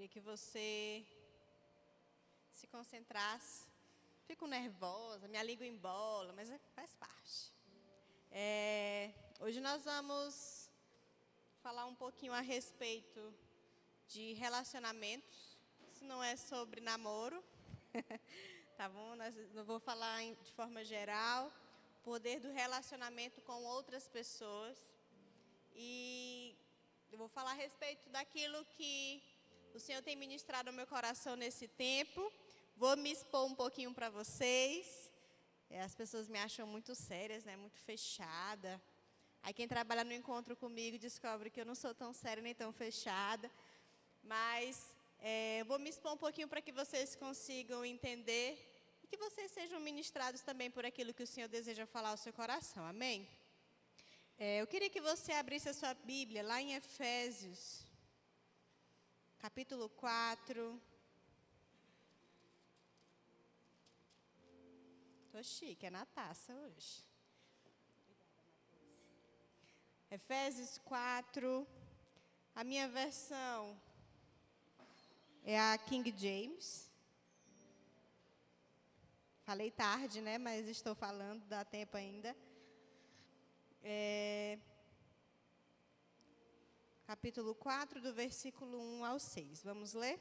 Queria que você se concentrasse. Fico nervosa, minha língua embola, mas faz parte. Hoje nós vamos falar um pouquinho a respeito de relacionamentos. Isso não é sobre namoro, tá bom? Eu vou falar de forma geral, poder do relacionamento com outras pessoas. E eu vou falar a respeito daquilo que o Senhor tem ministrado ao meu coração nesse tempo. Vou me expor um pouquinho para vocês. As pessoas me acham muito sérias, né? Muito fechada. Aí quem trabalha no encontro comigo descobre que eu não sou tão séria nem tão fechada. Mas vou me expor um pouquinho para que vocês consigam entender e que vocês sejam ministrados também por aquilo que o Senhor deseja falar ao seu coração. Amém? Eu queria que você abrisse a sua Bíblia lá em Efésios, capítulo 4. Tô chique, é na taça hoje. Efésios 4, a minha versão é a King James. Falei tarde, né? Mas estou falando, dá tempo ainda. Capítulo 4, do versículo 1 ao 6. Vamos ler?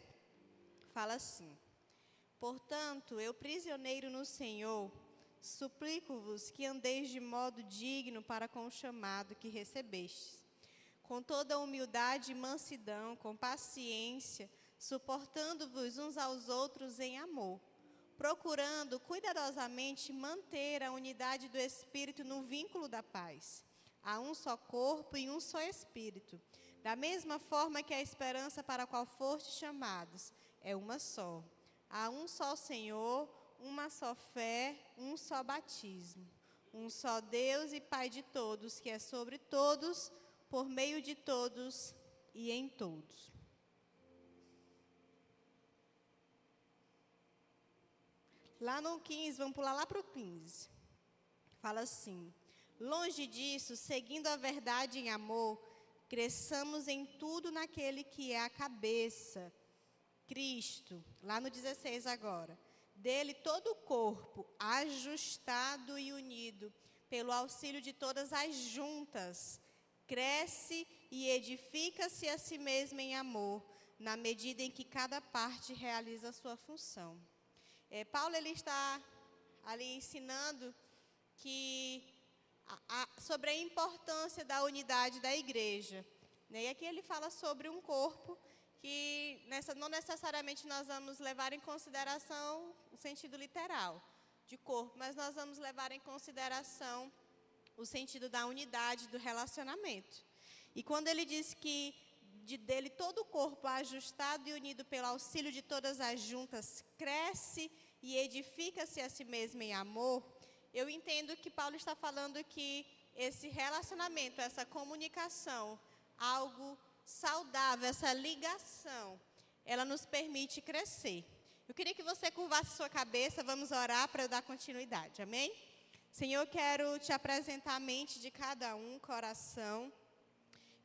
Fala assim: Portanto, eu, prisioneiro no Senhor, suplico-vos que andeis de modo digno para com o chamado que recebestes, com toda humildade e mansidão, com paciência, suportando-vos uns aos outros em amor, procurando cuidadosamente manter a unidade do Espírito no vínculo da paz. Há um só corpo e um só Espírito, da mesma forma que a esperança para a qual fostes chamados é uma só. Há um só Senhor, uma só fé, um só batismo. Um só Deus e Pai de todos, que é sobre todos, por meio de todos e em todos. Lá no 15, vamos pular lá para o 15. Fala assim: longe disso, seguindo a verdade em amor, cresçamos em tudo naquele que é a cabeça, Cristo. Lá no 16 agora. Dele todo o corpo, ajustado e unido, pelo auxílio de todas as juntas, cresce e edifica-se a si mesmo em amor, na medida em que cada parte realiza a sua função. Paulo ele está ali ensinando sobre a importância da unidade da igreja. E aqui ele fala sobre um corpo que não necessariamente nós vamos levar em consideração o sentido literal de corpo, mas nós vamos levar em consideração o sentido da unidade, do relacionamento. E quando ele diz que dele todo o corpo ajustado e unido pelo auxílio de todas as juntas cresce e edifica-se a si mesmo em amor, eu entendo que Paulo está falando que esse relacionamento, essa comunicação, algo saudável, essa ligação, ela nos permite crescer. Eu queria que você curvasse sua cabeça, vamos orar para eu dar continuidade, amém? Senhor, eu quero te apresentar a mente de cada um, coração.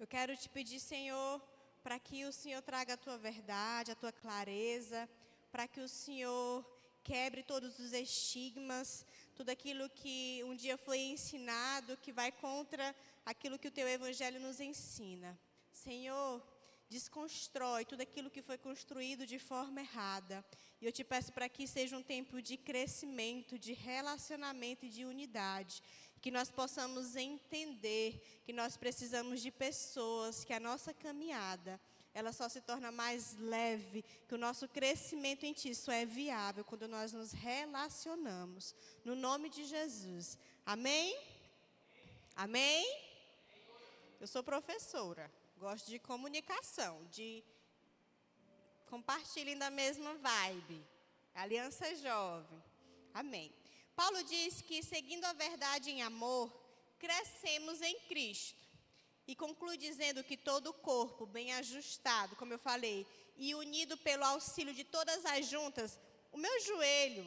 Eu quero te pedir, Senhor, para que o Senhor traga a tua verdade, a tua clareza, para que o Senhor quebre todos os estigmas, tudo aquilo que um dia foi ensinado, que vai contra aquilo que o teu evangelho nos ensina. Senhor, desconstrói tudo aquilo que foi construído de forma errada. E eu te peço para que seja um tempo de crescimento, de relacionamento e de unidade. Que nós possamos entender que nós precisamos de pessoas, que a nossa caminhada, ela só se torna mais leve, que o nosso crescimento em Ti só é viável quando nós nos relacionamos. No nome de Jesus. Amém? Amém? Eu sou professora. Gosto de comunicação, de compartilhem da mesma vibe. Aliança Jovem. Amém. Paulo diz que, seguindo a verdade em amor, crescemos em Cristo. E conclui dizendo que todo o corpo, bem ajustado, como eu falei, e unido pelo auxílio de todas as juntas, o meu joelho,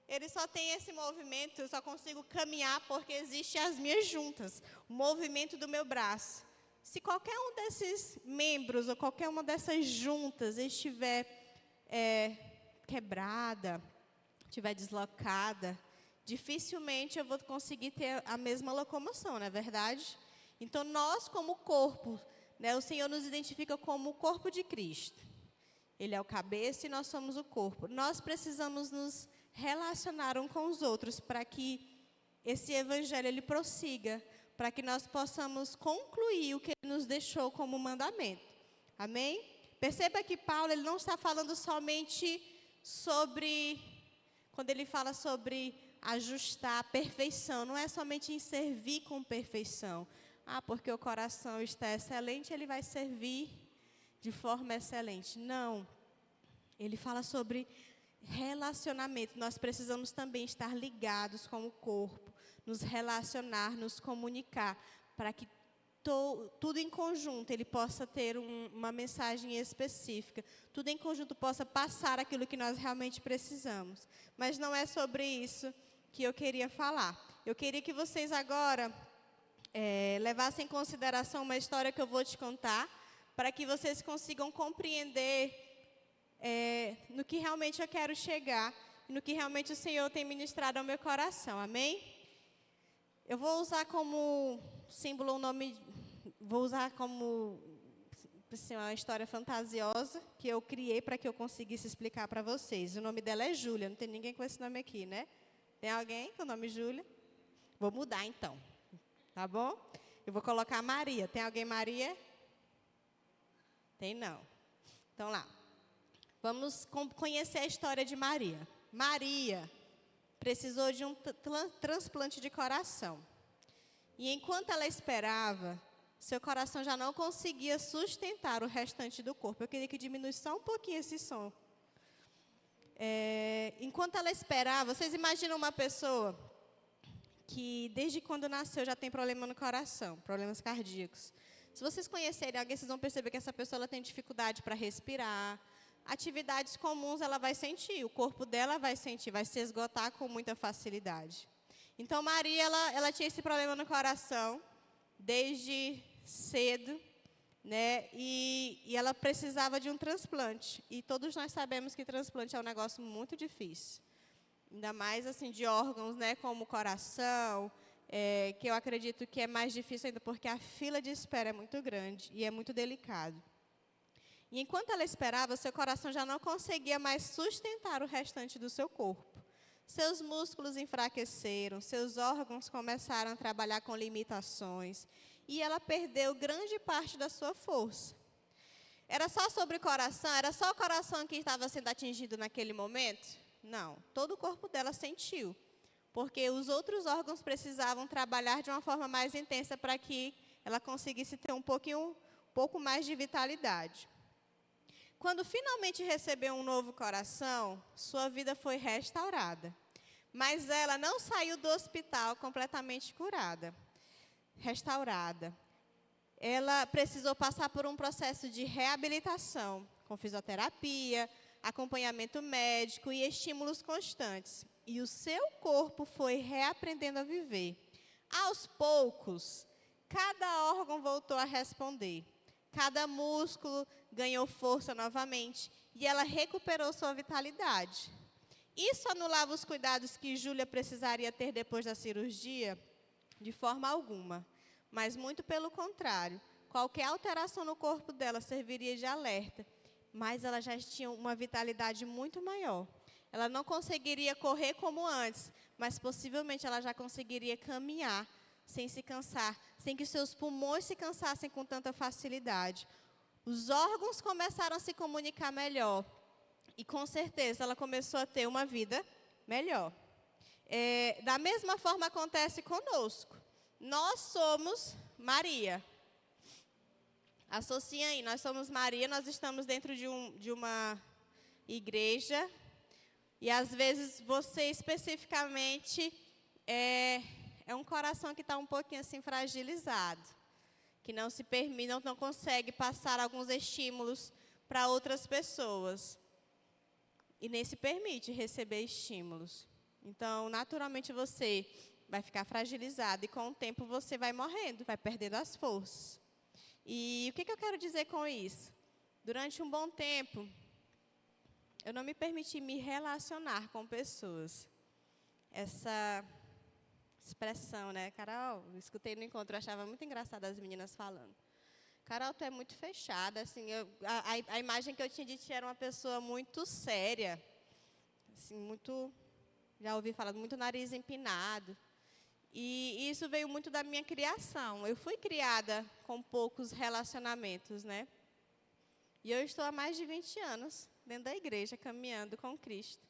ele só tem esse movimento, eu só consigo caminhar porque existem as minhas juntas, o movimento do meu braço. Se qualquer um desses membros ou qualquer uma dessas juntas estiver quebrada, estiver deslocada, dificilmente eu vou conseguir ter a mesma locomoção, não é verdade? Então, nós como corpo, né, o Senhor nos identifica como o corpo de Cristo. Ele é o cabeça e nós somos o corpo. Nós precisamos nos relacionar uns com os outros para que esse evangelho ele prossiga, para que nós possamos concluir o que ele nos deixou como mandamento. Amém? Perceba que Paulo ele não está falando somente sobre, quando ele fala sobre ajustar a perfeição, não é somente em servir com perfeição. Porque o coração está excelente, ele vai servir de forma excelente. Não. Ele fala sobre relacionamento. Nós precisamos também estar ligados com o corpo, nos relacionar, nos comunicar, para que tudo em conjunto ele possa ter uma mensagem específica. Tudo em conjunto possa passar aquilo que nós realmente precisamos. Mas não é sobre isso que eu queria falar. Eu queria que vocês agora levassem em consideração uma história que eu vou te contar, para que vocês consigam compreender no que realmente eu quero chegar, no que realmente o Senhor tem ministrado ao meu coração, amém? Eu vou usar como símbolo o nome, vou usar como assim, uma história fantasiosa que eu criei para que eu conseguisse explicar para vocês. O nome dela é Júlia, não tem ninguém com esse nome aqui, né? Tem alguém com o nome Júlia? Vou mudar então, tá bom? Eu vou colocar Maria. Tem alguém Maria? Tem não. Então lá. Vamos conhecer a história de Maria. Maria precisou de um transplante de coração. E enquanto ela esperava, seu coração já não conseguia sustentar o restante do corpo. Eu queria que diminuísse só um pouquinho esse som. Enquanto ela esperava, vocês imaginam uma pessoa que desde quando nasceu já tem problema no coração, problemas cardíacos. Se vocês conhecerem alguém, vocês vão perceber que essa pessoa ela tem dificuldade para respirar. Atividades comuns ela vai sentir, o corpo dela vai sentir, vai se esgotar com muita facilidade. Então, Maria, ela tinha esse problema no coração desde cedo, né? E ela precisava de um transplante. E todos nós sabemos que transplante é um negócio muito difícil. Ainda mais assim de órgãos, né? Como o coração, que eu acredito que é mais difícil ainda porque a fila de espera é muito grande e é muito delicado. E enquanto ela esperava, seu coração já não conseguia mais sustentar o restante do seu corpo. Seus músculos enfraqueceram, seus órgãos começaram a trabalhar com limitações, e ela perdeu grande parte da sua força. Era só sobre o coração? Era só o coração que estava sendo atingido naquele momento? Não, todo o corpo dela sentiu, porque os outros órgãos precisavam trabalhar de uma forma mais intensa para que ela conseguisse ter um pouco mais de vitalidade. Quando finalmente recebeu um novo coração, sua vida foi restaurada. Mas ela não saiu do hospital completamente curada, restaurada. Ela precisou passar por um processo de reabilitação, com fisioterapia, acompanhamento médico e estímulos constantes. E o seu corpo foi reaprendendo a viver. Aos poucos, cada órgão voltou a responder. Cada músculo ganhou força novamente e ela recuperou sua vitalidade. Isso anulava os cuidados que Júlia precisaria ter depois da cirurgia? De forma alguma. Mas muito pelo contrário. Qualquer alteração no corpo dela serviria de alerta. Mas ela já tinha uma vitalidade muito maior. Ela não conseguiria correr como antes, mas possivelmente ela já conseguiria caminhar sem se cansar, sem que seus pulmões se cansassem com tanta facilidade. Os órgãos começaram a se comunicar melhor. E com certeza ela começou a ter uma vida melhor. Da mesma forma acontece conosco. Nós somos Maria. Associem aí, nós somos Maria, nós estamos dentro de uma igreja. E às vezes você especificamente é um coração que está um pouquinho assim fragilizado, que não se permite, não consegue passar alguns estímulos para outras pessoas. E nem se permite receber estímulos. Então, naturalmente, você vai ficar fragilizado e com o tempo você vai morrendo, vai perdendo as forças. E o que eu quero dizer com isso? Durante um bom tempo, eu não me permiti me relacionar com pessoas. Essa expressão, né? Carol, eu escutei no encontro, eu achava muito engraçado as meninas falando. Carol, tu é muito fechada, assim, a imagem que eu tinha de ti era uma pessoa muito séria, assim, muito, já ouvi falar, muito nariz empinado. E isso veio muito da minha criação. Eu fui criada com poucos relacionamentos, né? E eu estou há mais de 20 anos dentro da igreja, caminhando com Cristo.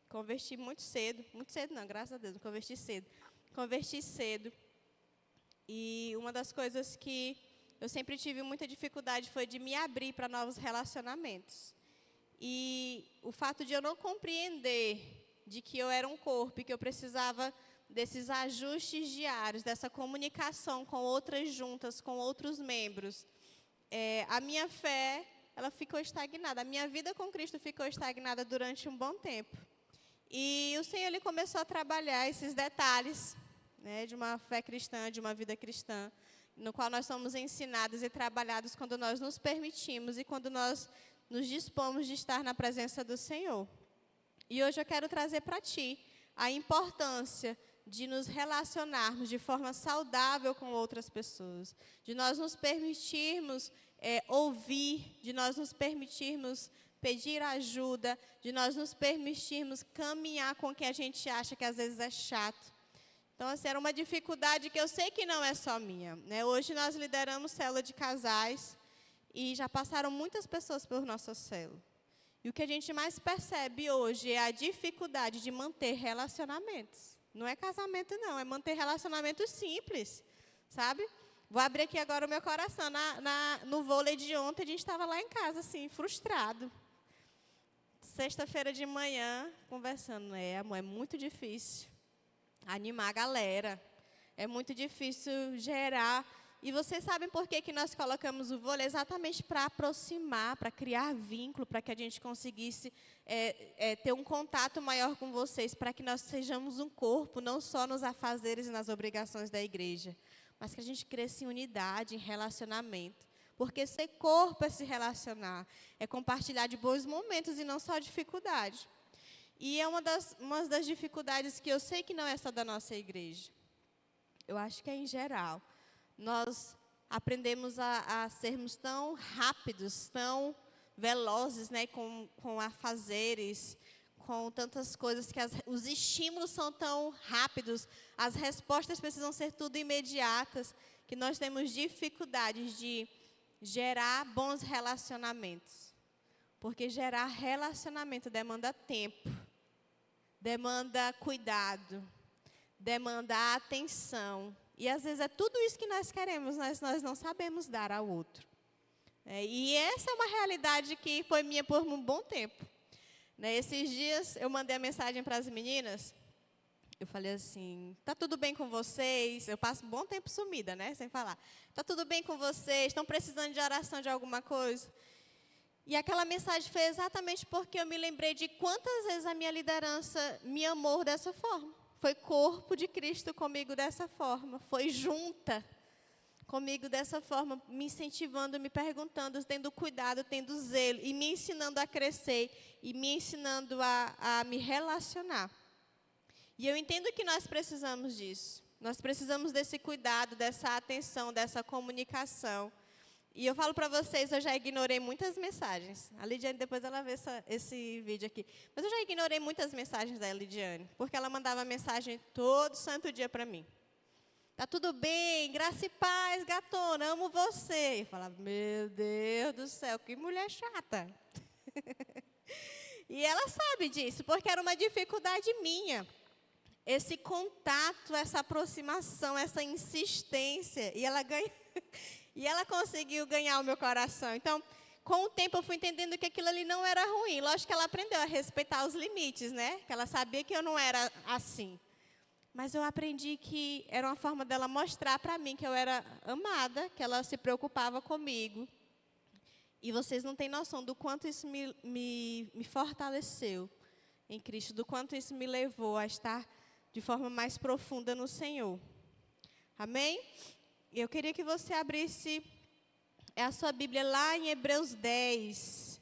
Converti muito cedo não, graças a Deus, converti cedo. Converti cedo. E uma das coisas que eu sempre tive muita dificuldade foi de me abrir para novos relacionamentos. E o fato de eu não compreender de que eu era um corpo e que eu precisava desses ajustes diários, dessa comunicação com outras juntas, com outros membros, a minha fé, ela ficou estagnada. A minha vida com Cristo ficou estagnada durante um bom tempo. E o Senhor, Ele começou a trabalhar esses detalhes, né, de uma fé cristã, de uma vida cristã, no qual nós somos ensinados e trabalhados quando nós nos permitimos e quando nós nos dispomos de estar na presença do Senhor. E hoje eu quero trazer para ti a importância de nos relacionarmos de forma saudável com outras pessoas, de nós nos permitirmos ouvir, de nós nos permitirmos pedir ajuda, de nós nos permitirmos caminhar com quem a gente acha que às vezes é chato. Então, assim, era uma dificuldade que eu sei que não é só minha, né? Hoje nós lideramos célula de casais e já passaram muitas pessoas por nossa célula. E o que a gente mais percebe hoje é a dificuldade de manter relacionamentos. Não é casamento, não, é manter relacionamentos simples, sabe? Vou abrir aqui agora o meu coração. No vôlei de ontem, a gente estava lá em casa, assim, frustrado. Sexta-feira de manhã, conversando, amor, é muito difícil animar a galera. É muito difícil gerar. E vocês sabem por que nós colocamos o vôlei? Exatamente para aproximar, para criar vínculo, para que a gente conseguisse ter um contato maior com vocês, para que nós sejamos um corpo, não só nos afazeres e nas obrigações da igreja, mas que a gente cresça em unidade, em relacionamento. Porque ser corpo é se relacionar, é compartilhar de bons momentos e não só dificuldade. E é uma das dificuldades que eu sei que não é só da nossa igreja. Eu acho que é em geral. Nós aprendemos a sermos tão rápidos, tão velozes, né, com afazeres, com tantas coisas, que os estímulos são tão rápidos, as respostas precisam ser tudo imediatas, que nós temos dificuldades de gerar bons relacionamentos. Porque gerar relacionamento demanda tempo, demanda cuidado, demanda atenção. E às vezes é tudo isso que nós queremos, mas nós não sabemos dar ao outro. E essa é uma realidade que foi minha por um bom tempo. Esses dias eu mandei a mensagem para as meninas, eu falei assim, tá tudo bem com vocês? Eu passo um bom tempo sumida, né, sem falar. Tá tudo bem com vocês? Estão precisando de oração de alguma coisa? E aquela mensagem foi exatamente porque eu me lembrei de quantas vezes a minha liderança me amou dessa forma. Foi corpo de Cristo comigo dessa forma. Foi junta comigo dessa forma, me incentivando, me perguntando, tendo cuidado, tendo zelo, e me ensinando a crescer, e me ensinando a me relacionar. E eu entendo que nós precisamos disso. Nós precisamos desse cuidado, dessa atenção, dessa comunicação. E eu falo para vocês, eu já ignorei muitas mensagens. A Lidiane, depois ela vê esse vídeo aqui. Mas eu já ignorei muitas mensagens da Lidiane, porque ela mandava mensagem todo santo dia para mim. Tá tudo bem, graça e paz, gatona, amo você. Eu falava, meu Deus do céu, que mulher chata. E ela sabe disso, porque era uma dificuldade minha. Esse contato, essa aproximação, essa insistência. E ela conseguiu ganhar o meu coração. Então, com o tempo, eu fui entendendo que aquilo ali não era ruim. Lógico que ela aprendeu a respeitar os limites, né? Que ela sabia que eu não era assim. Mas eu aprendi que era uma forma dela mostrar para mim que eu era amada, que ela se preocupava comigo. E vocês não têm noção do quanto isso me fortaleceu em Cristo, do quanto isso me levou a estar de forma mais profunda no Senhor. Amém? E eu queria que você abrisse é a sua Bíblia lá em Hebreus 10.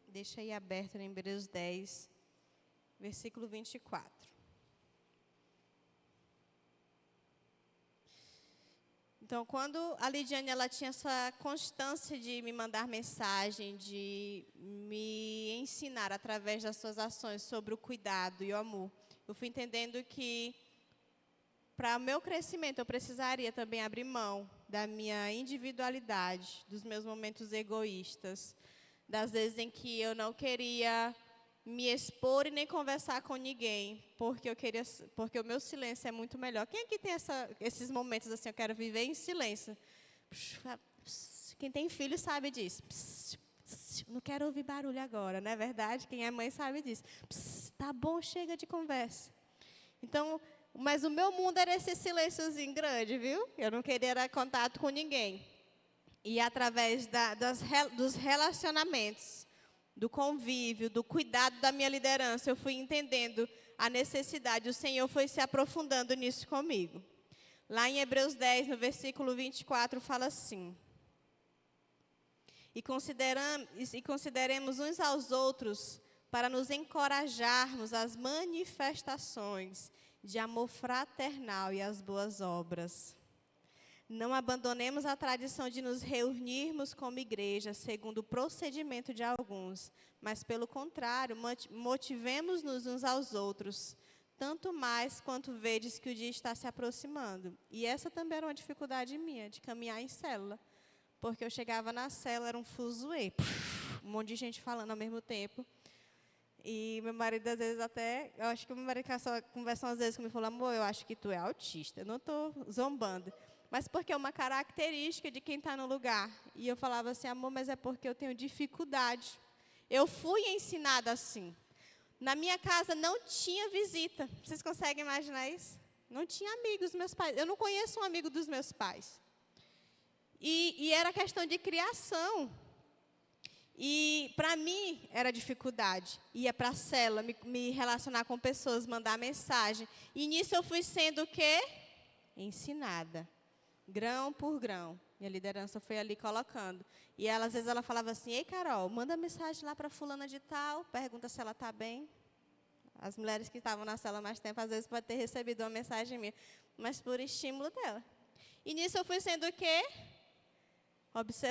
Deixa aí aberto em Hebreus 10, versículo 24. Então, quando a Lidiane ela tinha essa constância de me mandar mensagem, de me ensinar através das suas ações sobre o cuidado e o amor, eu fui entendendo que, para o meu crescimento, eu precisaria também abrir mão da minha individualidade, dos meus momentos egoístas, das vezes em que eu não queria me expor e nem conversar com ninguém, porque o meu silêncio é muito melhor. Quem aqui tem esses momentos assim, eu quero viver em silêncio? Quem tem filho sabe disso. Não quero ouvir barulho agora, não é verdade? Quem é mãe sabe disso. Tá bom, chega de conversa. Então, mas o meu mundo era esse silênciozinho grande, viu? Eu não queria contato com ninguém. E através dos relacionamentos, do convívio, do cuidado da minha liderança, eu fui entendendo a necessidade. O Senhor foi se aprofundando nisso comigo. Lá em Hebreus 10, no versículo 24, fala assim: E consideremos uns aos outros para nos encorajarmos às manifestações de amor fraternal e às boas obras. Não abandonemos a tradição de nos reunirmos como igreja, segundo o procedimento de alguns, mas, pelo contrário, motivemos-nos uns aos outros, tanto mais quanto vedes que o dia está se aproximando. E essa também era uma dificuldade minha, de caminhar em célula, porque eu chegava na célula, era um fuzuê, um monte de gente falando ao mesmo tempo. E meu marido, às vezes, eu acho que o meu marido conversou às vezes comigo e falou: amor, eu acho que tu é autista, eu não estou zombando. Mas porque é uma característica de quem está no lugar. E eu falava assim: amor, mas é porque eu tenho dificuldade. Eu fui ensinada assim. Na minha casa não tinha visita. Vocês conseguem imaginar isso? Não tinha amigos dos meus pais. Eu não conheço um amigo dos meus pais. E era questão de criação. E, para mim, era dificuldade. Ia para a célula, me relacionar com pessoas, mandar mensagem. E nisso eu fui sendo o quê? Ensinada. Grão por grão. Minha liderança foi ali colocando. E ela, às vezes ela falava assim: ei, Carol, manda mensagem lá para fulana de tal, pergunta se ela está bem. As mulheres que estavam na célula mais tempo, às vezes, podem ter recebido uma mensagem minha, mas por estímulo dela. E nisso eu fui sendo o quê?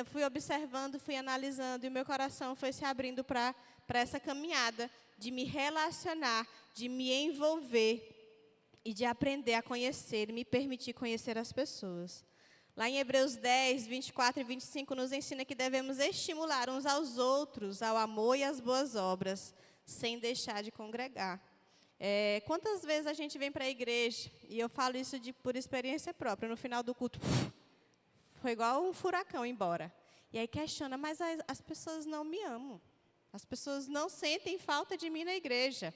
Fui observando, fui analisando, e o meu coração foi se abrindo para essa caminhada de me relacionar, de me envolver e de aprender a conhecer e me permitir conhecer as pessoas. Lá em Hebreus 10, 24 e 25, nos ensina que devemos estimular uns aos outros ao amor e às boas obras, sem deixar de congregar. Quantas vezes a gente vem para a igreja, e eu falo isso por experiência própria, no final do culto, foi igual um furacão embora. E aí questiona: mas as pessoas não me amam. As pessoas não sentem falta de mim na igreja.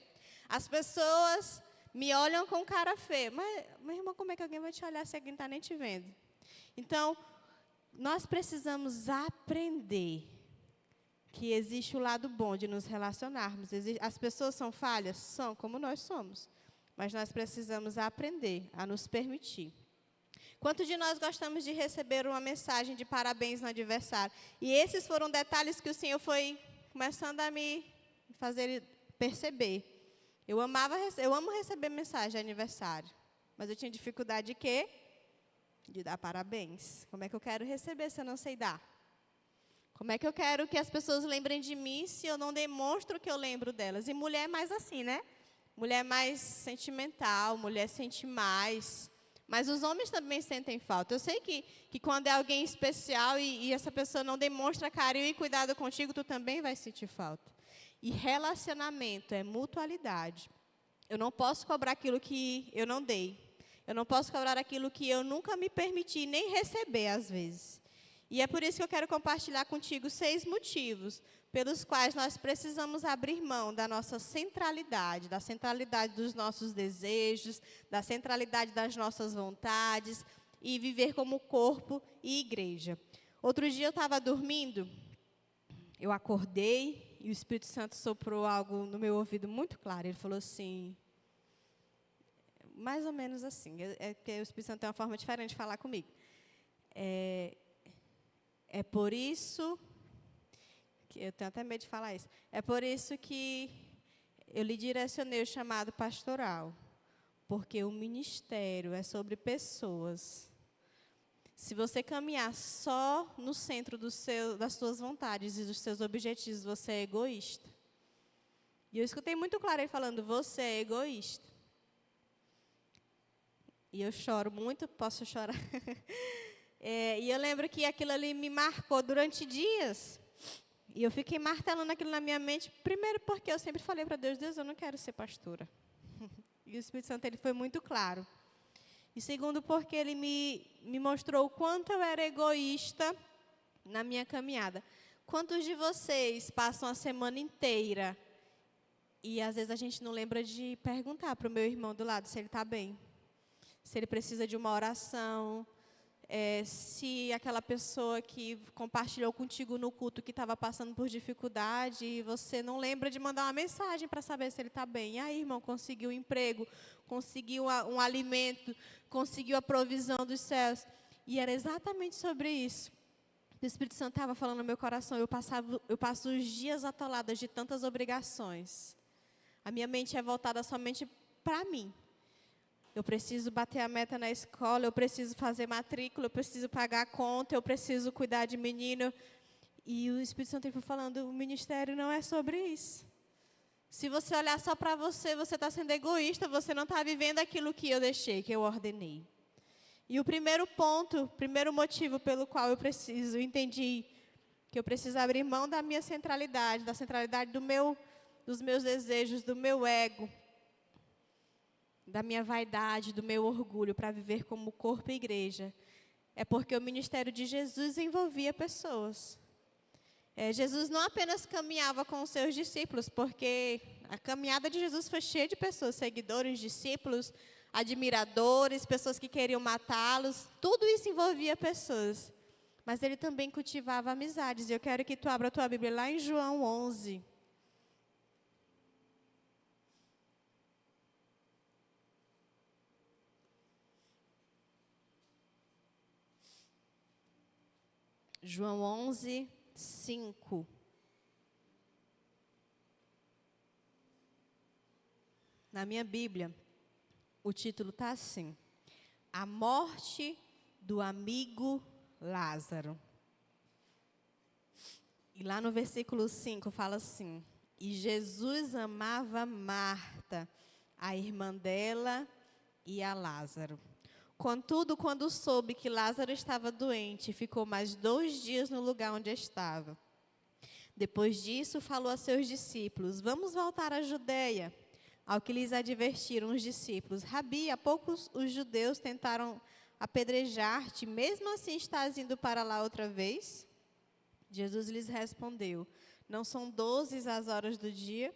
As pessoas me olham com cara feia. Mas, meu irmão, como é que alguém vai te olhar se alguém não está nem te vendo? Então, nós precisamos aprender que existe o lado bom de nos relacionarmos. As pessoas são falhas? São, como nós somos. Mas nós precisamos aprender a nos permitir. Quantos de nós gostamos de receber uma mensagem de parabéns no aniversário? E esses foram detalhes que o Senhor foi começando a me fazer perceber. Eu amo receber mensagem de aniversário, mas eu tinha dificuldade de quê? De dar parabéns. Como é que eu quero receber se eu não sei dar? Como é que eu quero que as pessoas lembrem de mim se eu não demonstro que eu lembro delas? E mulher é mais assim, né? Mulher é mais sentimental, mulher sente mais. Mas os homens também sentem falta. Eu sei que quando é alguém especial e essa pessoa não demonstra carinho e cuidado contigo, tu também vai sentir falta. E relacionamento é mutualidade. Eu não posso cobrar aquilo que eu não dei. Eu não posso cobrar aquilo que eu nunca me permiti nem receber, às vezes. E é por isso que eu quero compartilhar contigo 6 motivos pelos quais nós precisamos abrir mão da nossa centralidade, da centralidade dos nossos desejos, da centralidade das nossas vontades e viver como corpo e igreja. Outro dia eu estava dormindo, eu acordei e o Espírito Santo soprou algo no meu ouvido muito claro. Ele falou assim, mais ou menos assim, é porque o Espírito Santo tem uma forma diferente de falar comigo. É por isso, que eu tenho até medo de falar isso, é por isso que eu lhe direcionei o chamado pastoral, porque o ministério é sobre pessoas. Se você caminhar só no centro das suas vontades e dos seus objetivos, você é egoísta. E eu escutei muito claro ele falando, você é egoísta. E eu choro muito, posso chorar. E eu lembro que aquilo ali me marcou durante dias. E eu fiquei martelando aquilo na minha mente, primeiro porque eu sempre falei para Deus, Deus, eu não quero ser pastora. E o Espírito Santo ele foi muito claro. E segundo, porque ele me mostrou o quanto eu era egoísta na minha caminhada. Quantos de vocês passam a semana inteira e às vezes a gente não lembra de perguntar para o meu irmão do lado se ele está bem? Se ele precisa de uma oração, se aquela pessoa que compartilhou contigo no culto que estava passando por dificuldade e você não lembra de mandar uma mensagem para saber se ele está bem. E aí, irmão, conseguiu um emprego, conseguiu um alimento, conseguiu a provisão dos céus. E era exatamente sobre isso. O Espírito Santo estava falando no meu coração. Eu passo os dias atoladas de tantas obrigações. A minha mente é voltada somente para mim. Eu preciso bater a meta na escola, eu preciso fazer matrícula, eu preciso pagar a conta, eu preciso cuidar de menino. E o Espírito Santo foi falando, o ministério não é sobre isso. Se você olhar só para você, você está sendo egoísta, você não está vivendo aquilo que eu deixei, que eu ordenei. E o primeiro ponto, o primeiro motivo pelo qual eu entendi que eu preciso abrir mão da minha centralidade, da centralidade dos meus desejos, do meu ego, da minha vaidade, do meu orgulho, para viver como corpo e igreja, é porque o ministério de Jesus envolvia pessoas. Jesus não apenas caminhava com os seus discípulos, porque a caminhada de Jesus foi cheia de pessoas, seguidores, discípulos, admiradores, pessoas que queriam matá-los, tudo isso envolvia pessoas. Mas ele também cultivava amizades, e eu quero que tu abra a tua Bíblia lá em João 11. João 11, 5. Na minha Bíblia, o título está assim: A morte do amigo Lázaro. E lá no versículo 5 fala assim: E Jesus amava Marta, a irmã dela e a Lázaro. Contudo, quando soube que Lázaro estava doente, ficou mais 2 dias no lugar onde estava. Depois disso, falou a seus discípulos, vamos voltar à Judeia. Ao que lhes advertiram os discípulos, Rabi, há pouco os judeus tentaram apedrejar-te, mesmo assim estás indo para lá outra vez? Jesus lhes respondeu, não são 12 as horas do dia?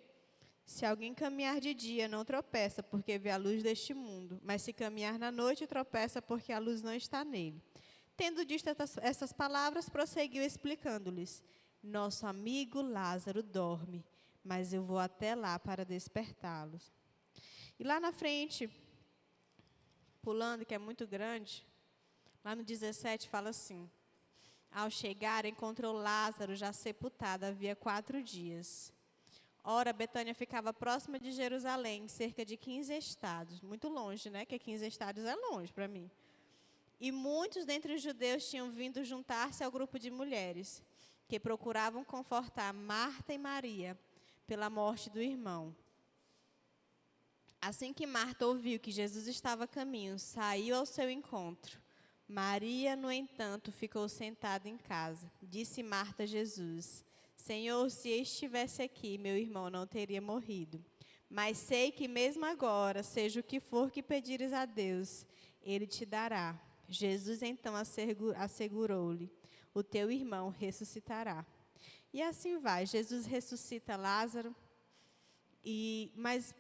Se alguém caminhar de dia, não tropeça, porque vê a luz deste mundo. Mas se caminhar na noite, tropeça, porque a luz não está nele. Tendo dito essas palavras, prosseguiu explicando-lhes. Nosso amigo Lázaro dorme, mas eu vou até lá para despertá-los. E lá na frente, pulando, que é muito grande, lá no 17 fala assim. Ao chegar, encontrou Lázaro já sepultado havia 4 dias. Ora, Betânia ficava próxima de Jerusalém, cerca de 15 estados. Muito longe, né? Que 15 estados é longe para mim. E muitos dentre os judeus tinham vindo juntar-se ao grupo de mulheres, que procuravam confortar Marta e Maria pela morte do irmão. Assim que Marta ouviu que Jesus estava a caminho, saiu ao seu encontro. Maria, no entanto, ficou sentada em casa. Disse Marta a Jesus, Senhor, se estivesse aqui, meu irmão não teria morrido. Mas sei que mesmo agora, seja o que for que pedires a Deus, Ele te dará. Jesus então assegurou-lhe, o teu irmão ressuscitará. E assim vai, Jesus ressuscita Lázaro. Mas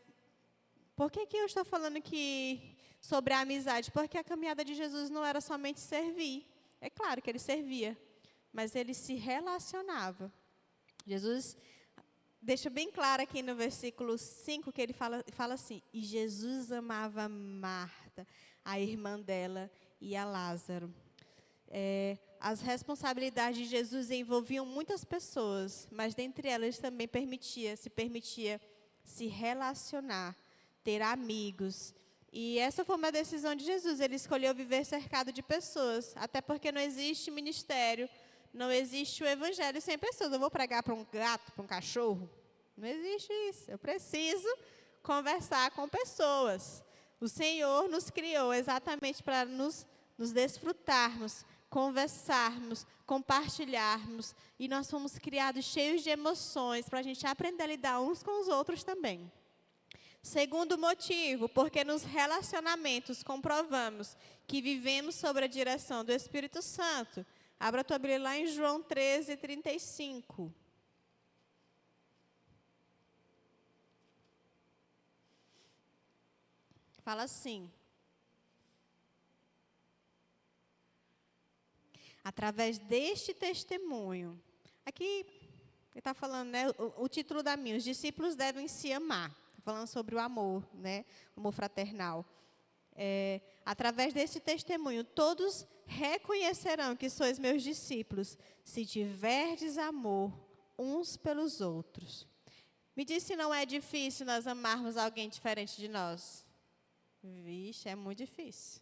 por que eu estou falando aqui sobre a amizade? Porque a caminhada de Jesus não era somente servir. É claro que ele servia, mas ele se relacionava. Jesus deixa bem claro aqui no versículo 5 que ele fala assim: e Jesus amava Marta, a irmã dela, e a Lázaro. As responsabilidades de Jesus envolviam muitas pessoas, mas dentre elas também se permitia se relacionar, ter amigos. E essa foi uma decisão de Jesus. Ele escolheu viver cercado de pessoas, até porque não existe ministério, não existe o evangelho sem pessoas. Eu vou pregar para um gato, para um cachorro? Não existe isso. Eu preciso conversar com pessoas. O Senhor nos criou exatamente para nos desfrutarmos, conversarmos, compartilharmos. E nós fomos criados cheios de emoções para a gente aprender a lidar uns com os outros também. Segundo motivo, porque nos relacionamentos comprovamos que vivemos sob a direção do Espírito Santo. Abra a tua Bíblia lá em João 13:35. Fala assim: através deste testemunho, aqui ele está falando, né, o título da minha, os discípulos devem se amar. Está falando sobre o amor, né, o amor fraternal. Através deste testemunho, todos reconhecerão que sois meus discípulos, se tiverdes amor uns pelos outros. Me diz se não é difícil nós amarmos alguém diferente de nós. Vixe, é muito difícil.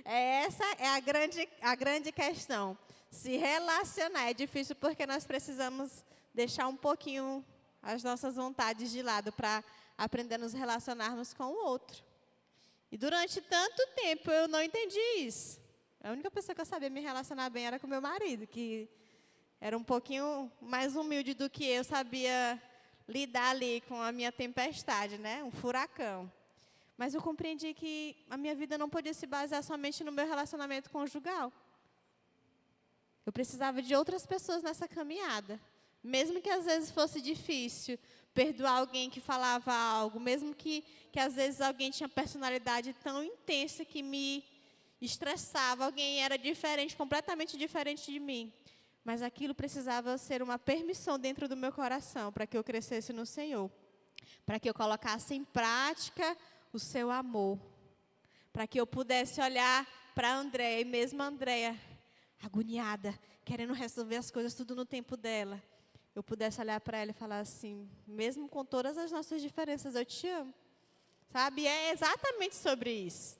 Essa é a grande questão. Se relacionar é difícil porque nós precisamos deixar um pouquinho as nossas vontades de lado para aprender a nos relacionarmos com o outro. E durante tanto tempo eu não entendi isso. A única pessoa que eu sabia me relacionar bem era com meu marido, que era um pouquinho mais humilde do que eu, sabia lidar ali com a minha tempestade, né? Um furacão. Mas eu compreendi que a minha vida não podia se basear somente no meu relacionamento conjugal. Eu precisava de outras pessoas nessa caminhada. Mesmo que às vezes fosse difícil perdoar alguém que falava algo, mesmo que às vezes alguém tinha personalidade tão intensa que me estressava, alguém era diferente, completamente diferente de mim. Mas aquilo precisava ser uma permissão dentro do meu coração para que eu crescesse no Senhor. Para que eu colocasse em prática o seu amor, para que eu pudesse olhar para a Andréia, e mesmo a Andréia, agoniada, querendo resolver as coisas tudo no tempo dela, eu pudesse olhar para ela e falar assim, mesmo com todas as nossas diferenças, eu te amo. Sabe? E é exatamente sobre isso.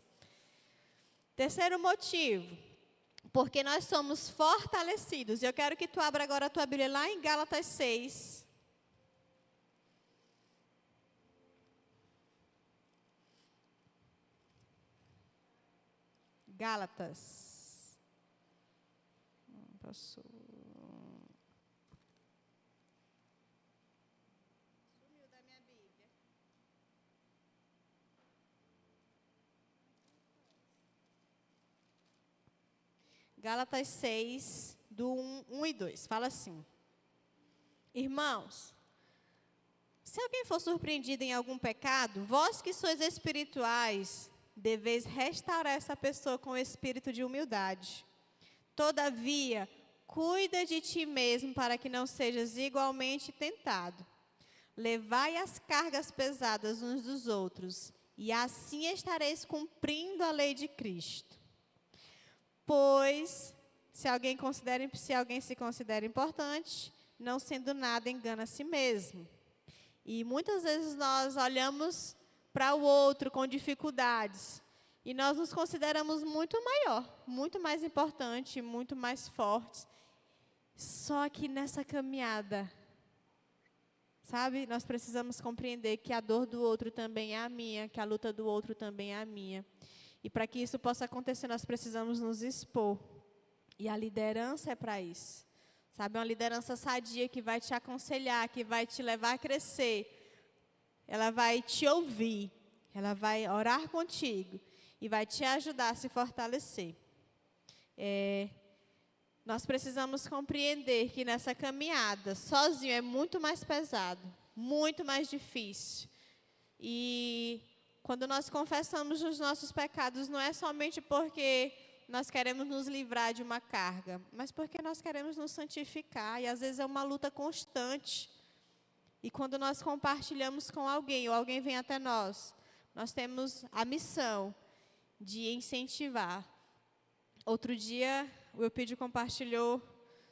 Terceiro motivo, porque nós somos fortalecidos. Eu quero que tu abra agora a tua Bíblia lá em Gálatas 6. Gálatas. Passou. Sumiu da minha Bíblia. Gálatas 6, do 1 e 2. Fala assim: irmãos, se alguém for surpreendido em algum pecado, vós que sois espirituais, deveis restaurar essa pessoa com espírito de humildade. Todavia, cuida de ti mesmo para que não sejas igualmente tentado. Levai as cargas pesadas uns dos outros, e assim estareis cumprindo a lei de Cristo. Pois, se alguém se considera importante, não sendo nada, engana a si mesmo. E muitas vezes nós olhamos para o outro com dificuldades. E nós nos consideramos muito maior, muito mais importante, muito mais fortes. Só que nessa caminhada, sabe, nós precisamos compreender que a dor do outro também é a minha, que a luta do outro também é a minha. E para que isso possa acontecer, nós precisamos nos expor. E a liderança é para isso. Sabe, uma liderança sadia que vai te aconselhar, que vai te levar a crescer. Ela vai te ouvir, ela vai orar contigo e vai te ajudar a se fortalecer. nós precisamos compreender que nessa caminhada, sozinho é muito mais pesado, muito mais difícil. E quando nós confessamos os nossos pecados, não é somente porque nós queremos nos livrar de uma carga, mas porque nós queremos nos santificar, e às vezes é uma luta constante. E quando nós compartilhamos com alguém, ou alguém vem até nós temos a missão de incentivar. Outro dia, o Eupídio compartilhou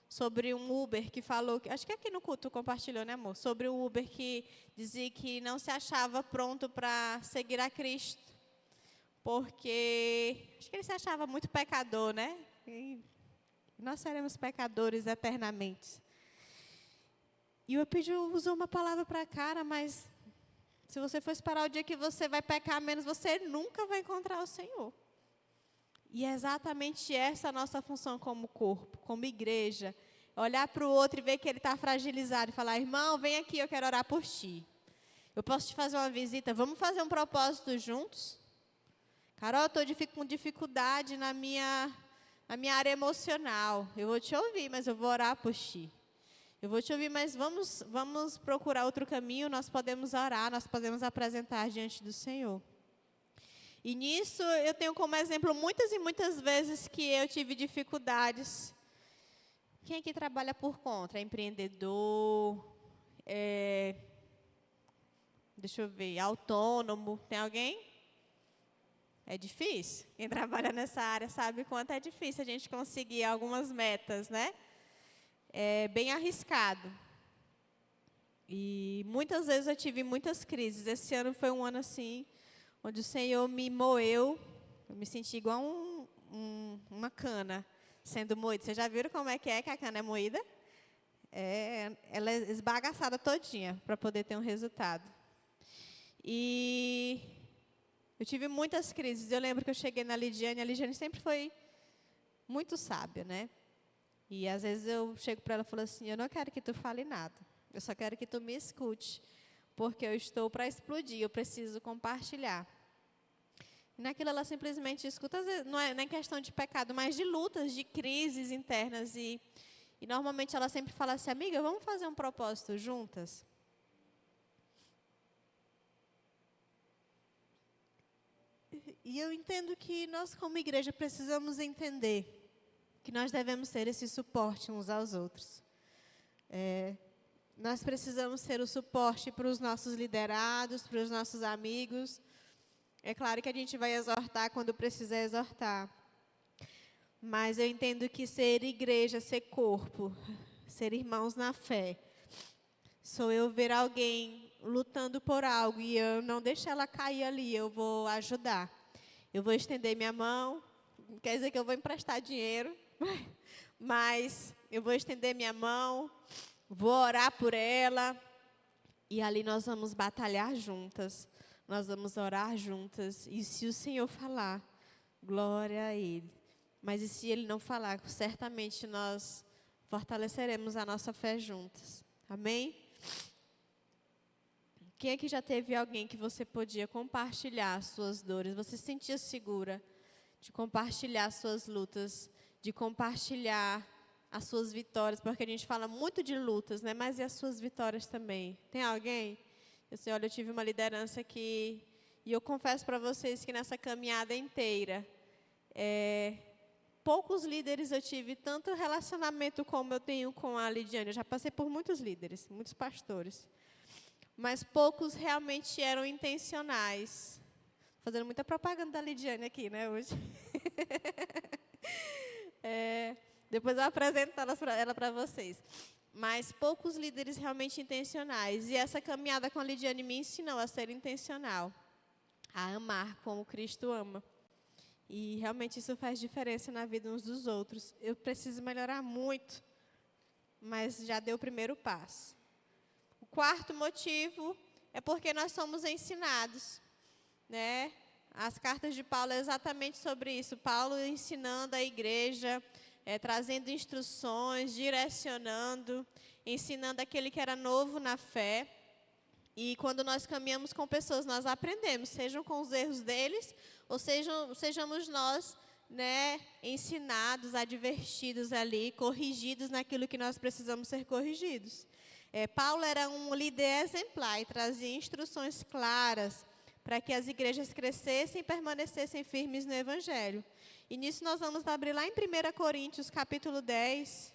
sobre um Uber que falou, acho que aqui no culto compartilhou, né, amor? Sobre um Uber que dizia que não se achava pronto para seguir a Cristo, porque acho que ele se achava muito pecador, né? E nós seremos pecadores eternamente. E o Eupídio usou uma palavra para a cara, mas se você for esperar o dia que você vai pecar menos, você nunca vai encontrar o Senhor. E é exatamente essa a nossa função como corpo, como igreja. Olhar para o outro e ver que ele está fragilizado e falar, irmão, vem aqui, eu quero orar por ti. Eu posso te fazer uma visita, vamos fazer um propósito juntos? Carol, eu estou com dificuldade na minha área emocional. Eu vou te ouvir, mas eu vou orar por ti. Eu vou te ouvir, mas vamos procurar outro caminho, nós podemos orar, nós podemos apresentar diante do Senhor. E nisso eu tenho como exemplo muitas e muitas vezes que eu tive dificuldades. Quem aqui trabalha por conta? É empreendedor, deixa eu ver, autônomo, tem alguém? É difícil. Quem trabalha nessa área sabe quanto é difícil a gente conseguir algumas metas, né? É bem arriscado. E muitas vezes eu tive muitas crises. Esse ano foi um ano assim, onde o Senhor me moeu. Eu me senti igual uma cana sendo moída. Vocês já viram como é que a cana é moída? Ela é esbagaçada todinha para poder ter um resultado. E eu tive muitas crises. Eu lembro que eu cheguei na Lidiane. A Lidiane sempre foi muito sábia, né? E às vezes eu chego para ela e falo assim, eu não quero que tu fale nada, eu só quero que tu me escute, porque eu estou para explodir, eu preciso compartilhar. E naquilo ela simplesmente escuta, às vezes, não é nem questão de pecado, mas de lutas, de crises internas. E normalmente ela sempre fala assim, amiga, vamos fazer um propósito juntas? E eu entendo que nós como igreja precisamos entender que nós devemos ser esse suporte uns aos outros. Nós precisamos ser o suporte para os nossos liderados, para os nossos amigos. É claro que a gente vai exortar quando precisar exortar. Mas eu entendo que ser igreja, ser corpo, ser irmãos na fé, sou eu ver alguém lutando por algo e eu não deixar ela cair ali, eu vou ajudar. Eu vou estender minha mão, não quer dizer que eu vou emprestar dinheiro, mas eu vou estender minha mão, vou orar por ela, e ali nós vamos batalhar juntas, nós vamos orar juntas, e se o Senhor falar, glória a Ele. Mas e se Ele não falar, certamente nós fortaleceremos a nossa fé juntas. Amém? Quem aqui já teve alguém que você podia compartilhar as suas dores? Você se sentia segura de compartilhar as suas lutas, de compartilhar as suas vitórias, porque a gente fala muito de lutas, né? Mas e as suas vitórias também? Tem alguém? Eu sei, olha, eu tive uma liderança e eu confesso para vocês que nessa caminhada inteira, poucos líderes eu tive tanto relacionamento como eu tenho com a Lidiane. Eu já passei por muitos líderes, muitos pastores, mas poucos realmente eram intencionais. Fazendo muita propaganda da Lidiane aqui, né, hoje. Depois eu apresento ela para vocês. Mas poucos líderes realmente intencionais. E essa caminhada com a Lidiane me ensinou a ser intencional, a amar como Cristo ama. E realmente isso faz diferença na vida uns dos outros. Eu preciso melhorar muito, mas já dei o primeiro passo. O quarto motivo é porque nós somos ensinados, né? As cartas de Paulo é exatamente sobre isso. Paulo ensinando a igreja, trazendo instruções, direcionando, ensinando aquele que era novo na fé. E quando nós caminhamos com pessoas, nós aprendemos, sejam com os erros deles, ou sejamos nós né, ensinados, advertidos ali, corrigidos naquilo que nós precisamos ser corrigidos. Paulo era um líder exemplar e trazia instruções claras para que as igrejas crescessem e permanecessem firmes no Evangelho. E nisso nós vamos abrir lá em 1 Coríntios, capítulo 10,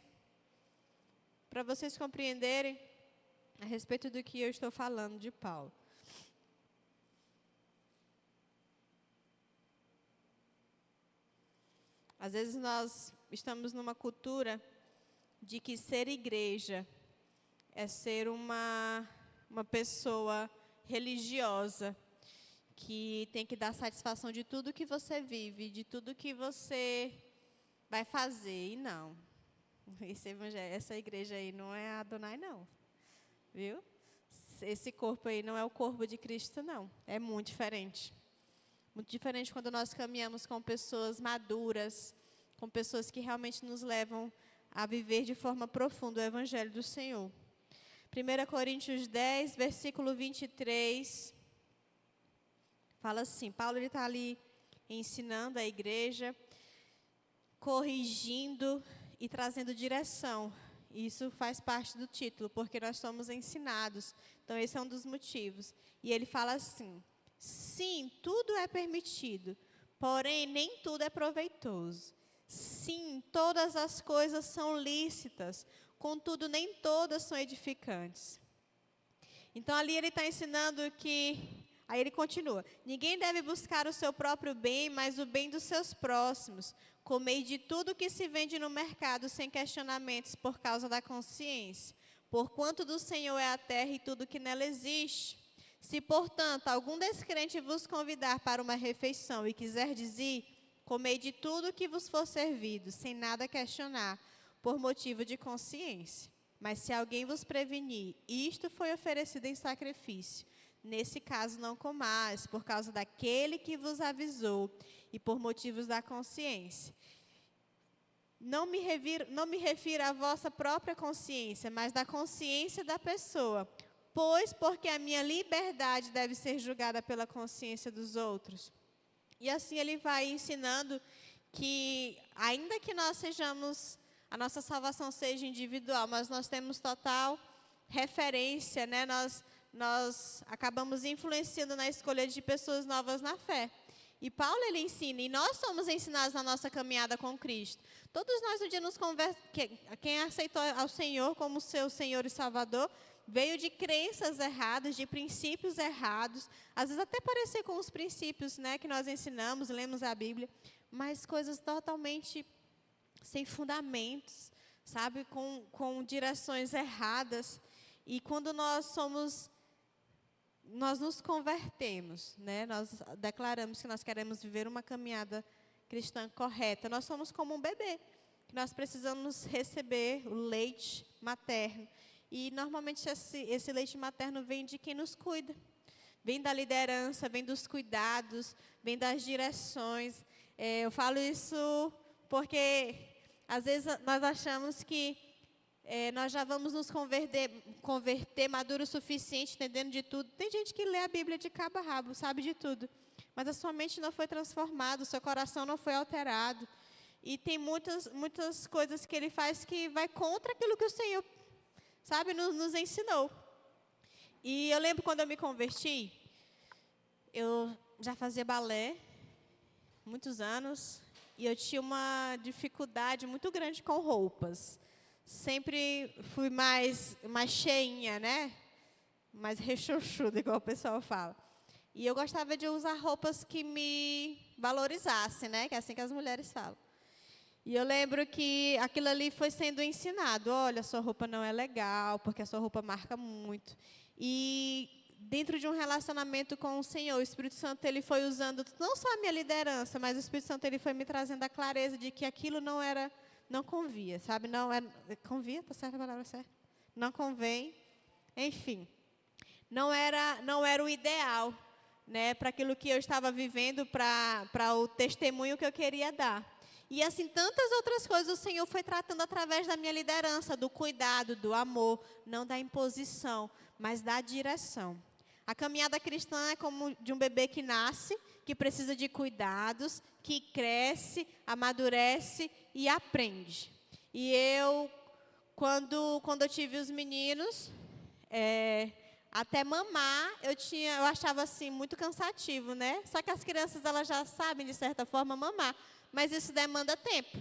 para vocês compreenderem a respeito do que eu estou falando de Paulo. Às vezes nós estamos numa cultura de que ser igreja é ser uma pessoa religiosa que tem que dar satisfação de tudo que você vive, de tudo que você vai fazer. E não, essa igreja aí não é a Adonai, não. Viu? Esse corpo aí não é o corpo de Cristo, não. É muito diferente. Muito diferente quando nós caminhamos com pessoas maduras, com pessoas que realmente nos levam a viver de forma profunda o Evangelho do Senhor. 1 Coríntios 10, versículo 23, fala assim, Paulo está ali ensinando a igreja, corrigindo e trazendo direção. Isso faz parte do título, porque nós somos ensinados. Então, esse é um dos motivos. E ele fala assim, sim, tudo é permitido, porém, nem tudo é proveitoso. Sim, todas as coisas são lícitas, contudo, nem todas são edificantes. Então, ali ele está ensinando que... Aí ele continua, ninguém deve buscar o seu próprio bem, mas o bem dos seus próximos. Comei de tudo que se vende no mercado sem questionamentos por causa da consciência. Porquanto do Senhor é a terra e tudo que nela existe. Se, portanto, algum descrente vos convidar para uma refeição e quiser dizer, comei de tudo que vos for servido, sem nada questionar, por motivo de consciência. Mas se alguém vos prevenir, isto foi oferecido em sacrifício, nesse caso não comais, por causa daquele que vos avisou e por motivos da consciência. Não me refiro à vossa própria consciência, mas da consciência da pessoa. Pois porque a minha liberdade deve ser julgada pela consciência dos outros. E assim ele vai ensinando que, ainda que nós sejamos, a nossa salvação seja individual, mas nós temos total referência, né? Nós acabamos influenciando na escolha de pessoas novas na fé. E Paulo, ele ensina, e nós somos ensinados na nossa caminhada com Cristo. Todos nós, no dia nos quem aceitou ao Senhor como seu Senhor e Salvador, veio de crenças erradas, de princípios errados, às vezes até parecer com os princípios, né, que nós ensinamos, lemos a Bíblia, mas coisas totalmente sem fundamentos, sabe, com direções erradas. E quando nós nos convertemos, né, nós declaramos que nós queremos viver uma caminhada cristã correta, nós somos como um bebê, que nós precisamos receber o leite materno. E, normalmente, esse leite materno vem de quem nos cuida. Vem da liderança, vem dos cuidados, vem das direções. Eu falo isso porque, às vezes, nós achamos que nós já vamos nos converter maduro o suficiente, entendendo de tudo. Tem gente que lê a Bíblia de cabo a rabo, sabe de tudo. Mas a sua mente não foi transformada, o seu coração não foi alterado. E tem muitas coisas que ele faz que vai contra aquilo que o Senhor, sabe, nos ensinou. E eu lembro quando eu me converti, eu já fazia balé, muitos anos, e eu tinha uma dificuldade muito grande com roupas. Sempre fui mais cheinha, né? Mais rechonchuda, igual o pessoal fala. E eu gostava de usar roupas que me valorizassem, né? Que é assim que as mulheres falam. E eu lembro que aquilo ali foi sendo ensinado. Olha, sua roupa não é legal, porque a sua roupa marca muito. E dentro de um relacionamento com o Senhor, o Espírito Santo, ele foi usando não só a minha liderança, mas o Espírito Santo, ele foi me trazendo a clareza de que aquilo não convia, sabe? Não é, convia, tá certa a palavra certa? Não convém, enfim. Não era o ideal, né, para aquilo que eu estava vivendo, para o testemunho que eu queria dar. E assim, tantas outras coisas o Senhor foi tratando através da minha liderança, do cuidado, do amor, não da imposição, mas da direção. A caminhada cristã é como de um bebê que nasce, que precisa de cuidados, que cresce, amadurece e aprende. E eu, quando eu tive os meninos, até mamar, eu achava assim muito cansativo, né? Só que as crianças, elas já sabem, de certa forma, mamar, mas isso demanda tempo.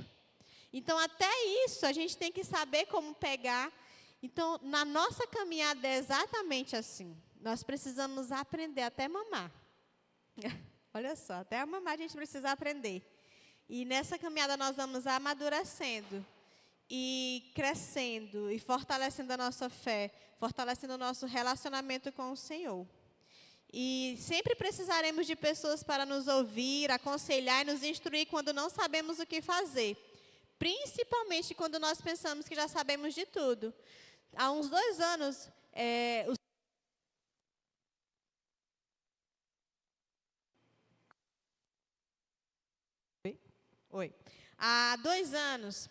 Então, até isso, a gente tem que saber como pegar. Então, na nossa caminhada é exatamente assim. Nós precisamos aprender até mamar. Olha só, até a mamar a gente precisa aprender. E nessa caminhada nós vamos amadurecendo e crescendo e fortalecendo a nossa fé, fortalecendo o nosso relacionamento com o Senhor. E sempre precisaremos de pessoas para nos ouvir, aconselhar e nos instruir quando não sabemos o que fazer. Principalmente quando nós pensamos que já sabemos de tudo. Há uns 2 anos, Há 2 anos,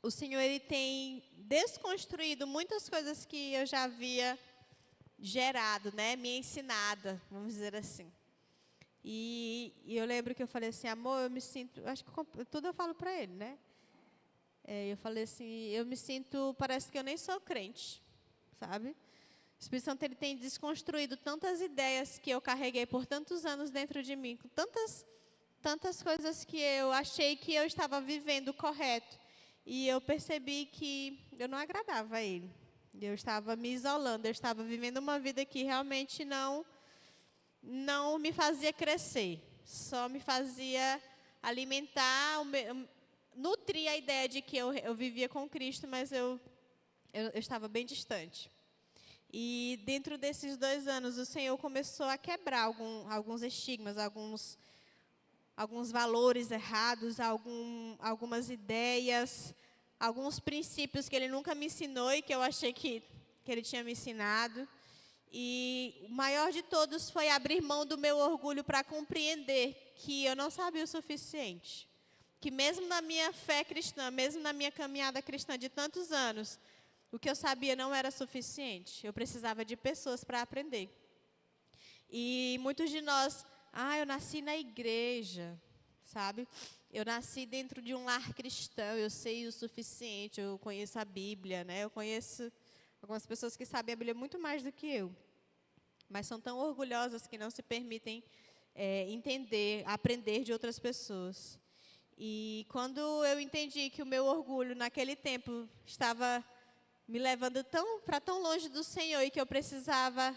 o Senhor ele tem desconstruído muitas coisas que eu já havia gerado, né? Me ensinada, vamos dizer assim. E eu lembro que eu falei assim, amor, eu me sinto, acho que tudo eu falo para ele, né? Eu falei assim, eu me sinto, parece que eu nem sou crente, sabe? O Espírito Santo ele tem desconstruído tantas ideias que eu carreguei por tantos anos dentro de mim, com tantas coisas que eu achei que eu estava vivendo correto. E eu percebi que eu não agradava a Ele. Eu estava me isolando, eu estava vivendo uma vida que realmente não me fazia crescer. Só me fazia alimentar, nutrir a ideia de que eu vivia com Cristo, mas eu estava bem distante. E dentro desses 2 anos, o Senhor começou a quebrar alguns estigmas, alguns valores errados, algumas ideias, alguns princípios que Ele nunca me ensinou e que eu achei que Ele tinha me ensinado. E o maior de todos foi abrir mão do meu orgulho para compreender que eu não sabia o suficiente. Que mesmo na minha fé cristã, mesmo na minha caminhada cristã de tantos anos, o que eu sabia não era suficiente. Eu precisava de pessoas para aprender. E muitos de nós, eu nasci na igreja, sabe? Eu nasci dentro de um lar cristão, eu sei o suficiente, eu conheço a Bíblia, né? Eu conheço algumas pessoas que sabem a Bíblia muito mais do que eu. Mas são tão orgulhosas que não se permitem entender, aprender de outras pessoas. E quando eu entendi que o meu orgulho naquele tempo estava me levando para tão longe do Senhor e que eu precisava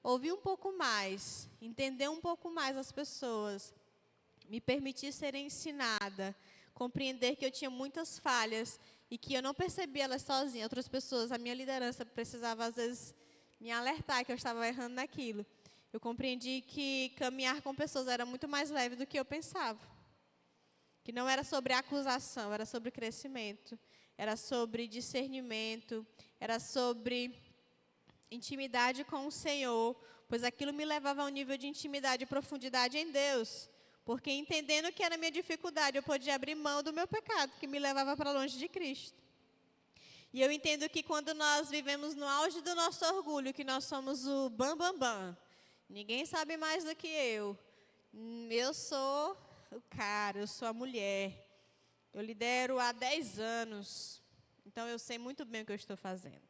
ouvir um pouco mais, entender um pouco mais as pessoas, me permitir ser ensinada, compreender que eu tinha muitas falhas e que eu não percebia elas sozinha. Outras pessoas, a minha liderança precisava às vezes me alertar que eu estava errando naquilo. Eu compreendi que caminhar com pessoas era muito mais leve do que eu pensava. Que não era sobre acusação, era sobre crescimento, era sobre discernimento, era sobre intimidade com o Senhor, pois aquilo me levava a um nível de intimidade e profundidade em Deus. Porque entendendo que era a minha dificuldade, eu podia abrir mão do meu pecado, que me levava para longe de Cristo. E eu entendo que quando nós vivemos no auge do nosso orgulho, que nós somos o bam, bam, bam, ninguém sabe mais do que eu sou o cara, eu sou a mulher, eu lidero há 10 anos, então eu sei muito bem o que eu estou fazendo.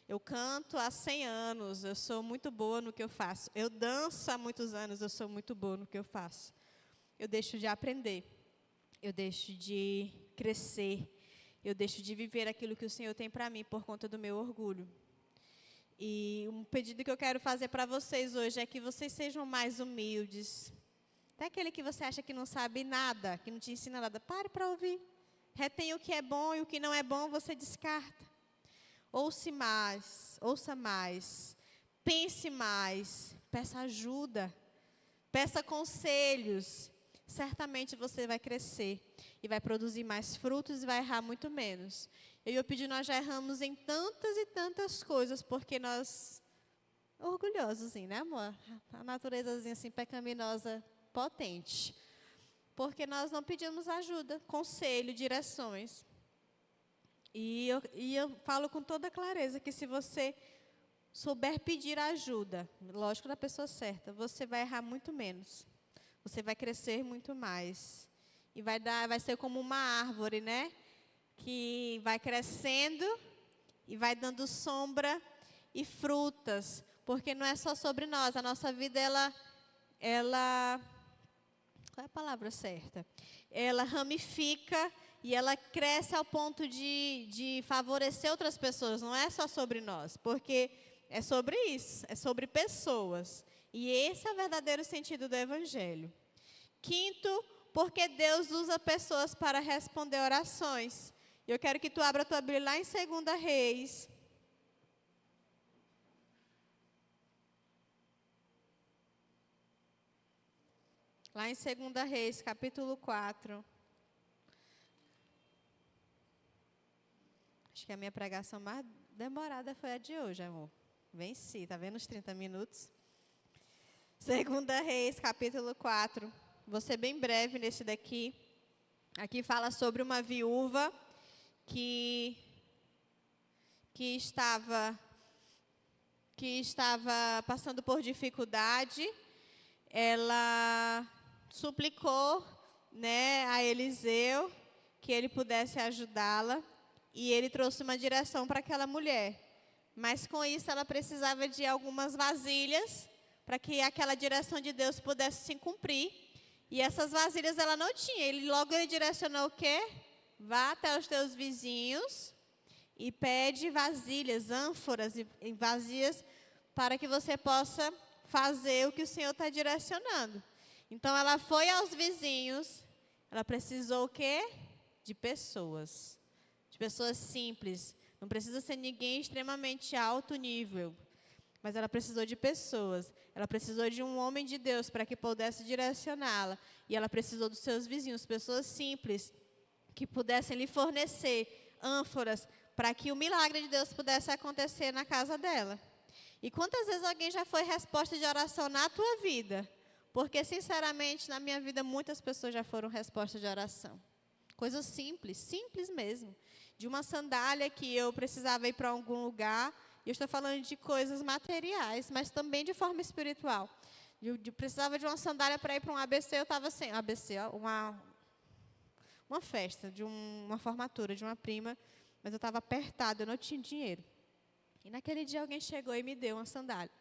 Eu canto há 100 anos, eu sou muito boa no que eu faço. Eu danço há muitos anos, eu sou muito boa no que eu faço. Eu deixo de aprender, eu deixo de crescer, eu deixo de viver aquilo que o Senhor tem para mim por conta do meu orgulho. E um pedido que eu quero fazer para vocês hoje é que vocês sejam mais humildes. Até aquele que você acha que não sabe nada, que não te ensina nada, pare para ouvir. Retém o que é bom e o que não é bom você descarta. Ouça mais, pense mais, peça ajuda, peça conselhos. Certamente você vai crescer e vai produzir mais frutos e vai errar muito menos. Eu e o Pedi, nós já erramos em tantas e tantas coisas, porque nós, orgulhosos, assim, né, amor? A naturezazinha assim, pecaminosa, potente. Porque nós não pedimos ajuda, conselho, direções. E eu falo com toda clareza que se você souber pedir ajuda, lógico, da pessoa certa, você vai errar muito menos. você vai crescer muito mais. E vai ser como uma árvore, né? Que vai crescendo e vai dando sombra e frutas. Porque não é só sobre nós. A nossa vida, qual é a palavra certa? Ela ramifica e ela cresce ao ponto de favorecer outras pessoas. Não é só sobre nós, porque é sobre isso, é sobre pessoas. E esse é o verdadeiro sentido do Evangelho. Quinto, porque Deus usa pessoas para responder orações. Eu quero que tu abra a tua Bíblia lá em 2 Reis. Lá em 2 Reis, capítulo 4. Acho que a minha pregação mais demorada foi a de hoje, amor. Venci, tá vendo os 30 minutos? 2 Reis, capítulo 4. Vou ser bem breve nesse daqui. Aqui fala sobre uma viúva que estava passando por dificuldade. Ela suplicou, né, a Eliseu que ele pudesse ajudá-la. E ele trouxe uma direção para aquela mulher. Mas com isso ela precisava de algumas vasilhas para que aquela direção de Deus pudesse se cumprir. E essas vasilhas ela não tinha. Ele direcionou o quê? Vá até os teus vizinhos e pede vasilhas, ânforas e vazias para que você possa fazer o que o Senhor está direcionando. Então ela foi aos vizinhos. Ela precisou o quê? De pessoas. De pessoas simples. Não precisa ser ninguém extremamente alto nível. Mas ela precisou de pessoas. Ela precisou de um homem de Deus para que pudesse direcioná-la. E ela precisou dos seus vizinhos, pessoas simples, que pudessem lhe fornecer ânforas para que o milagre de Deus pudesse acontecer na casa dela. E quantas vezes alguém já foi resposta de oração na tua vida? Porque, sinceramente, na minha vida, muitas pessoas já foram resposta de oração. Coisas simples, simples mesmo. De uma sandália que eu precisava ir para algum lugar. E eu estou falando de coisas materiais, mas também de forma espiritual. Eu precisava de uma sandália para ir para um ABC, eu estava sem ABC, uma festa, de uma formatura de uma prima, mas eu estava apertada, eu não tinha dinheiro. E naquele dia alguém chegou e me deu uma sandália.